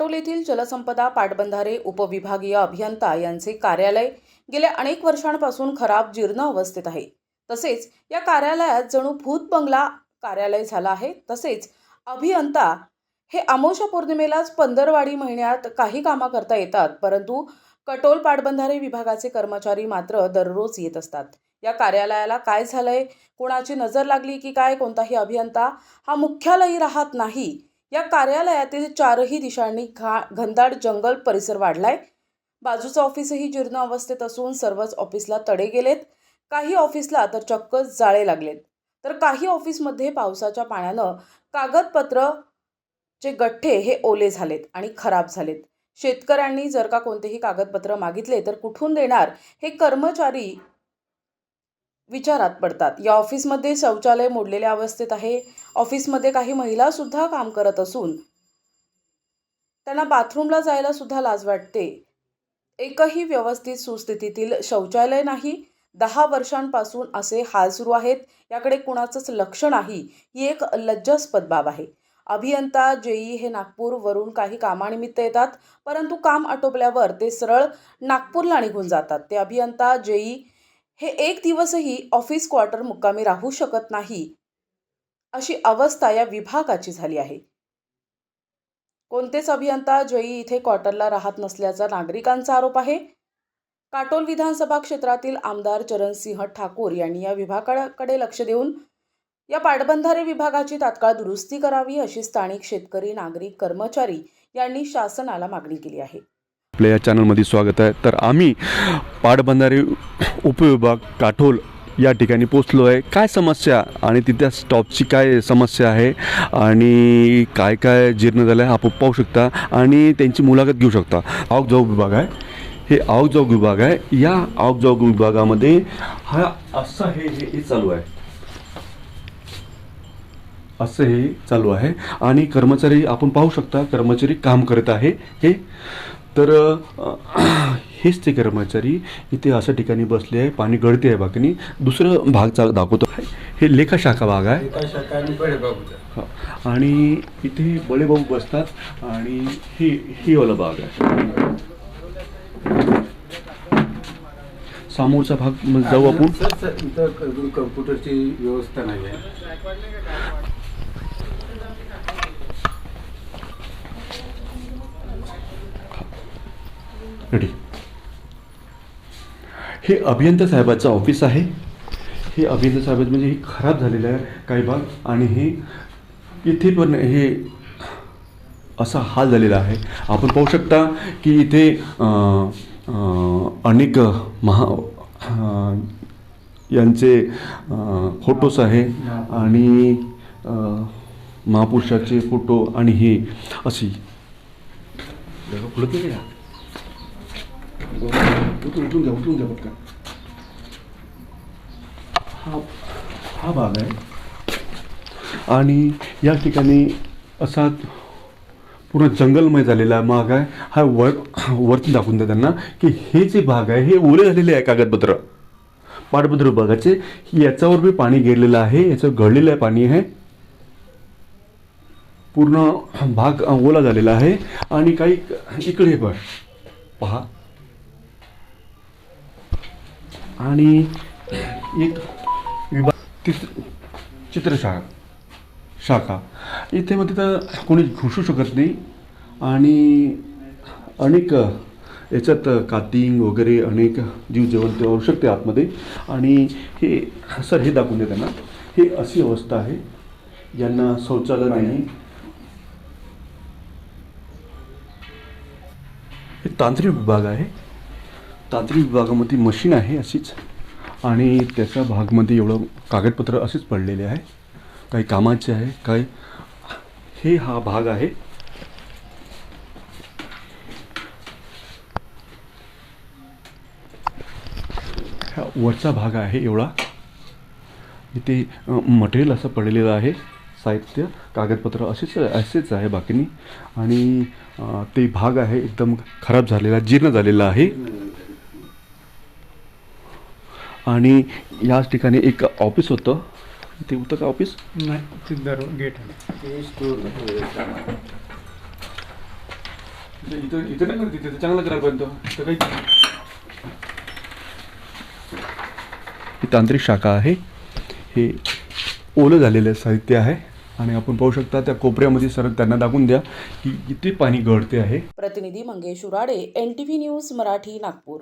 काटोल येथील जलसंपदा पाटबंधारे उपविभागीय अभियंता यांचे कार्यालय गेल्या अनेक वर्षांपासून खराब जीर्ण अवस्थेत आहे। तसेच या कार्यालयात जणू भूत बंगला कार्यालय झाला आहे। तसेच अभियंता हे अमावस्या पौर्णिमेलाच पंधरवाडी महिन्यात काही कामं करता येतात, परंतु काटोल पाटबंधारे विभागाचे कर्मचारी मात्र दररोज येत असतात। या कार्यालयाला काय झालंय, कोणाची नजर लागली की काय, कोणताही अभियंता हा मुख्यालयी राहत नाही। या कार्यालयातील चारही दिशांनी घनदाट जंगल परिसर वाढलाय। बाजूचं ऑफिसही जीर्ण अवस्थेत असून सर्वच ऑफिसला तडे गेलेत, काही ऑफिसला तर चक्क जाळे लागलेत, तर काही ऑफिसमध्ये पावसाच्या पाण्यानं कागदपत्रचे गठ्ठे हे ओले झालेत आणि खराब झालेत। शेतकऱ्यांनी जर का कोणतेही कागदपत्र मागितले तर कुठून देणार हे कर्मचारी विचारात पडतात। या ऑफिसमध्ये शौचालय मोडलेल्या अवस्थेत आहे। ऑफिसमध्ये काही महिला सुद्धा काम करत असून त्यांना बाथरूमला जायला सुद्धा लाज वाटते। एकही व्यवस्थित सुस्थितीतील शौचालय नाही। 10 वर्षांपासून असे हाल सुरू आहेत, याकडे कुणाचंच लक्ष नाही। ही एक लज्जास्पद बाब आहे। अभियंता जेई हे नागपूरवरून काही कामानिमित्त येतात, परंतु काम आटोपल्यावर ते सरळ नागपूरला निघून जातात। ते अभियंता जेई हे एक दिवसही ऑफिस क्वार्टर मुक्कामी राहू शकत नाही, अशी अवस्था या विभागाची झाली आहे। कोणतेच अभियंता जेई इथे क्वार्टरला राहत नसल्याचा नागरिकांचा आरोप आहे। काटोल विधानसभा क्षेत्रातील आमदार चरणसिंह ठाकूर यांनी या विभागाकडे लक्ष देऊन या पाटबंधारे विभागाची तात्काळ दुरुस्ती करावी, अशी स्थानिक शेतकरी, नागरिक, कर्मचारी यांनी शासनाला मागणी केली आहे। आपल्या या चॅनलमध्ये स्वागत आहे। तर आम्ही पाटबंधारे उपविभाग काटोल या ठिकाणी पोचलो आहे। काय समस्या आणि तिथल्या स्टॉपची काय समस्या आहे आणि काय काय जीर्ण झालं आहे आपण पाहू शकता आणि त्यांची मुलाखत घेऊ शकता। आवक-जावक विभाग आहे, हे आवक-जावक विभाग आहे। या आवक-जावक विभागामध्ये हा असं हे चालू आहे, असं हे चालू आहे आणि कर्मचारी आपण पाहू शकता, कर्मचारी काम करत आहे। हे तर हेच ते कर्मचारी इथे अशा ठिकाणी बसले आहे, पाणी गळते आहे बाकीनी। दुसरं भाग दाखवतो, हे लेखा शाखा भाग आहे आणि इथे बळेभाऊ बसतात आणि ही वाला भाग आहे। समोरचा भाग जाऊ आपण। इथं कम्प्युटरची व्यवस्था नाही आहे। रेडी, हे अभियंता साहेबाचं ऑफिस आहे। हे अभियंता साहेब म्हणजे हे खराब झालेलं आहे काही भाग आणि हे इथे पण हे असा हाल झालेला आहे। आपण पाहू शकता की इथे अनेक यांचे फोटोज आहे आणि महापुरुषाचे फोटो आणि हे अशी उठून घ्या पटकन। हा भाग आहे आणि या ठिकाणी असा पूर्ण जंगलमय झालेला भाग आहे। हा वरती दाखवून द्या त्यांना की हे जे भाग आहे हे ओले झालेले आहे कागदपत्र पाटबंधारे विभागाचे। याच्यावर बी पाणी गेलेलं आहे, याचं गळलेलं आहे पाणी आहे, पूर्ण भाग ओला झालेला आहे आणि काही इकडे पण पहा आणि एक विभाग शाखा इथे मध्ये तर कोणी घुसू शकत नाही आणि अनेक याच्यात कातिंग वगैरे अनेक जीव जवळ होऊ शकते आतमध्ये। आणि हे सर हे दाखवून दे त्यांना, हे अशी अवस्था आहे, यांना शौचालय नाही। हे तांत्रिक विभाग आहे, तांत्रिक विभागामध्ये मशीन आहे अशीच आणि त्याच्या भागमध्ये एवढं कागदपत्र असेच पडलेले आहे, काही कामाचे आहे काय। हे हा भाग आहे, हा वरचा भाग आहे एवढा। इथे मटेरियल असं पडलेलं आहे, साहित्य कागदपत्र असेच आहे बाकीनी आणि ते भाग आहे एकदम खराब झालेला, जीर्ण झालेला आहे। आणि याच ठिकाणी एक ऑफिस होतं, ते होतं का ऑफिस? नाही, गेट आहे। इथं इथं नाही करत, तिथे चांगलं करायला पाहिजे इथं काही. ही तांत्रिक शाखा आहे. हे ओलं झालेलं साहित्य आहे आणि आपण पाहू शकता त्या कोपऱ्यामध्ये सर त्यांना दाखवून द्या की किती पाणी गळते आहे. प्रतिनिधी मंगेश उराडे, NTV न्यूज मराठी, नागपूर.